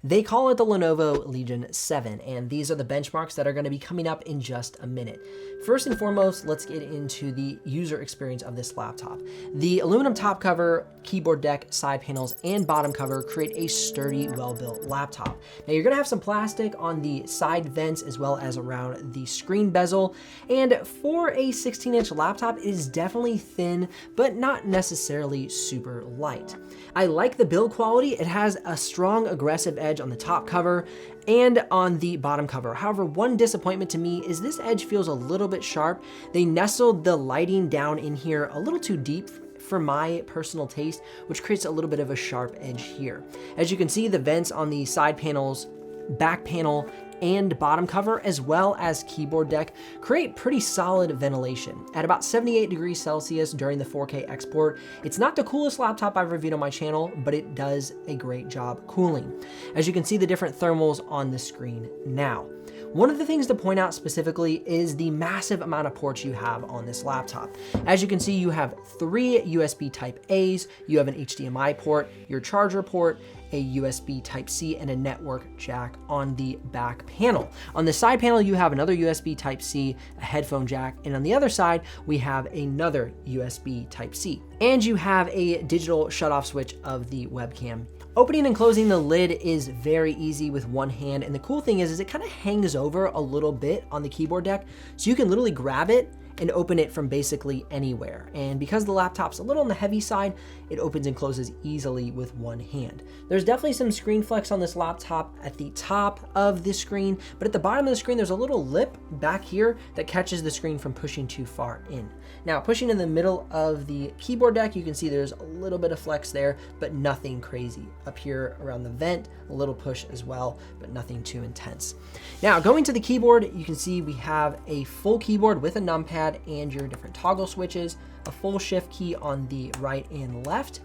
They call it the Lenovo Legion 7, and these are the benchmarks that are going to be coming up in just a minute. First and foremost, let's get into the user experience of this laptop. The aluminum top cover, keyboard deck, side panels, and bottom cover create a sturdy, well-built laptop. Now you're going to have some plastic on the side vents as well as around the screen bezel, and for a 16-inch laptop, it is definitely thin, but not necessarily super light. I like the build quality. It has a strong aggressive edge on the top cover and on the bottom cover. However, one disappointment to me is this edge feels a little bit sharp. They nestled the lighting down in here a little too deep for my personal taste, which creates a little bit of a sharp edge here. As you can see, the vents on the side panels, back panel, and bottom cover, as well as keyboard deck, create pretty solid ventilation. At about 78 degrees Celsius during the 4K export, it's not the coolest laptop I've reviewed on my channel, but it does a great job cooling. As you can see the different thermals on the screen now. One of the things to point out specifically is the massive amount of ports you have on this laptop. As you can see, you have 3 USB Type A's, you have an HDMI port, your charger port, a USB Type-C, and a network jack on the back panel. On the side panel, you have another USB Type-C, a headphone jack, and on the other side, we have another USB Type-C. And you have a digital shutoff switch of the webcam. Opening and closing the lid is very easy with one hand, and the cool thing is it kind of hangs over a little bit on the keyboard deck, so you can literally grab it and open it from basically anywhere. And because the laptop's a little on the heavy side, it opens and closes easily with one hand. There's definitely some screen flex on this laptop at the top of the screen, but at the bottom of the screen, there's a little lip back here that catches the screen from pushing too far in. Now, pushing in the middle of the keyboard deck, you can see there's a little bit of flex there, but nothing crazy. Up here around the vent, a little push as well, but nothing too intense. Now, going to the keyboard, you can see we have a full keyboard with a numpad and your different toggle switches, a full shift key on the right and left.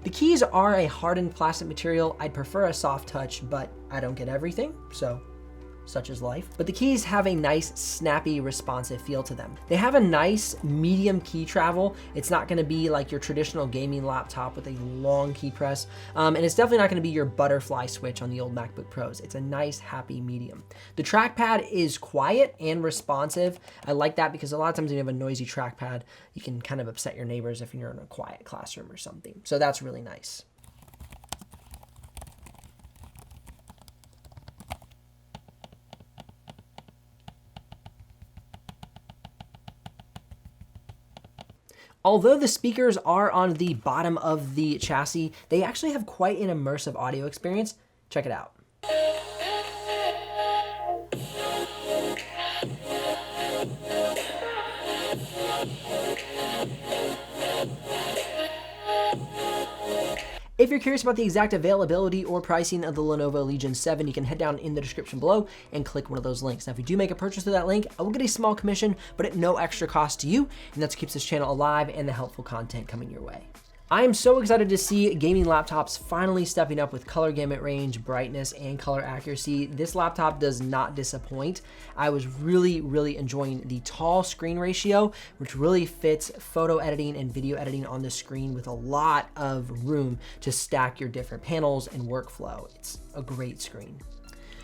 The keys are a hardened plastic material. I'd prefer a soft touch, but I don't get everything, so such is life. But the keys have a nice, snappy, responsive feel to them. They have a nice medium key travel. It's not gonna be like your traditional gaming laptop with a long key press. And it's definitely not gonna be your butterfly switch on the old MacBook Pros. It's a nice, happy medium. The trackpad is quiet and responsive. I like that because a lot of times when you have a noisy trackpad, you can kind of upset your neighbors if you're in a quiet classroom or something. So that's really nice. Although the speakers are on the bottom of the chassis, they actually have quite an immersive audio experience. Check it out. If you're curious about the exact availability or pricing of the Lenovo Legion 7, you can head down in the description below and click one of those links. Now, if you do make a purchase through that link, I will get a small commission, but at no extra cost to you, and that's what keeps this channel alive and the helpful content coming your way. I am so excited to see gaming laptops finally stepping up with color gamut range, brightness, and color accuracy. This laptop does not disappoint. I was really enjoying the tall screen ratio, which really fits photo editing and video editing on the screen with a lot of room to stack your different panels and workflow. It's a great screen.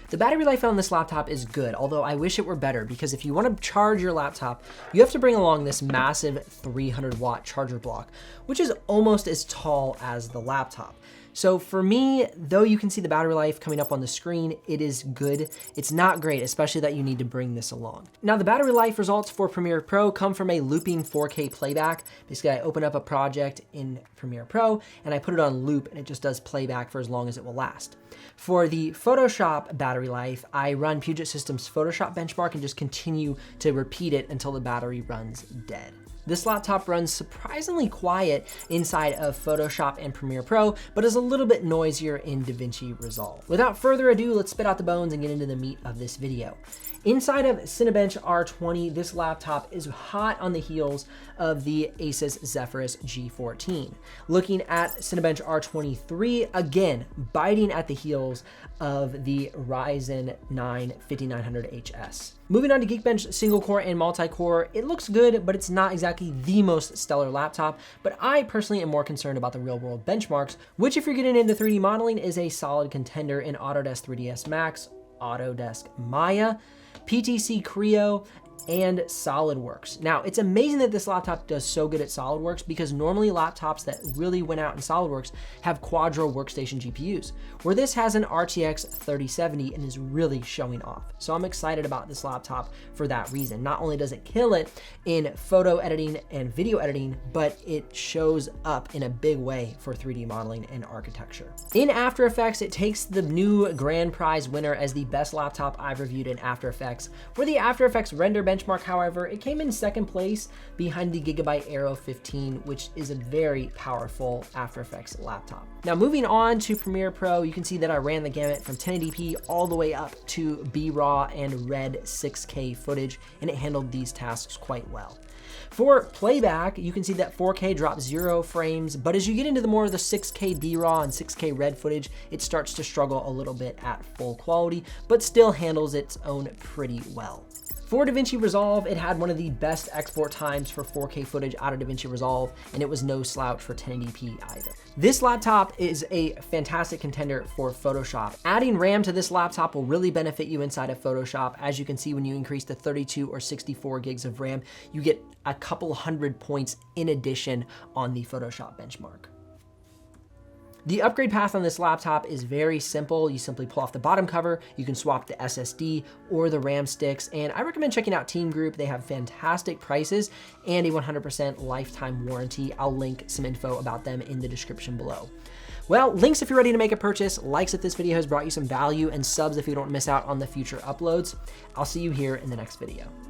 The battery life on this laptop is good, although I wish it were better because if you want to charge your laptop, you have to bring along this massive 300-watt charger block, which is almost as tall as the laptop. So for me, though you can see the battery life coming up on the screen, it is good. It's not great, especially that you need to bring this along. Now, the battery life results for Premiere Pro come from a looping 4K playback. Basically, I open up a project in Premiere Pro and I put it on loop and it just does playback for as long as it will last. For the Photoshop battery life, I run Puget Systems Photoshop benchmark and just continue to repeat it until the battery runs dead. This laptop runs surprisingly quiet inside of Photoshop and Premiere Pro, but is a little bit noisier in DaVinci Resolve. Without further ado, let's spit out the bones and get into the meat of this video. Inside of Cinebench R20, this laptop is hot on the heels of the Asus Zephyrus G14. Looking at Cinebench R23, again, biting at the heels of the Ryzen 9 5900HS. Moving on to Geekbench single core and multi-core, it looks good, but it's not exactly the most stellar laptop. But I personally am more concerned about the real world benchmarks, which if you're getting into 3D modeling is a solid contender in Autodesk 3ds Max, Autodesk Maya, PTC Creo, and Solidworks. Now, it's amazing that this laptop does so good at Solidworks because normally laptops that really went out in Solidworks have Quadro workstation GPUs, where this has an RTX 3070 and is really showing off. So I'm excited about this laptop for that reason. Not only does it kill it in photo editing and video editing, but it shows up in a big way for 3D modeling and architecture. In After Effects, it takes the new grand prize winner as the best laptop I've reviewed in After Effects. For the After Effects render benchmark, however, it came in second place behind the Gigabyte Aero 15, which is a very powerful After Effects laptop. Now, moving on to Premiere Pro, you can see that I ran the gamut from 1080p all the way up to B-RAW and Red 6K footage, and it handled these tasks quite well. For Playback, you can see that 4K drops 0 frames, but as you get into the more of the 6K B-RAW and 6K Red footage, it starts to struggle a little bit at full quality, but still handles its own pretty well. For DaVinci Resolve, it had one of the best export times for 4K footage out of DaVinci Resolve, and it was no slouch for 1080p either. This laptop is a fantastic contender for Photoshop. Adding RAM to this laptop will really benefit you inside of Photoshop. As you can see, when you increase to 32 or 64 gigs of RAM, you get a couple hundred points in addition on the Photoshop benchmark. The upgrade path on this laptop is very simple. You simply pull off the bottom cover, you can swap the SSD or the RAM sticks, and I recommend checking out Team Group. They have fantastic prices and a 100% lifetime warranty. I'll link some info about them in the description below. Well, links if you're ready to make a purchase, likes if this video has brought you some value, and subs if you don't miss out on the future uploads. I'll see you here in the next video.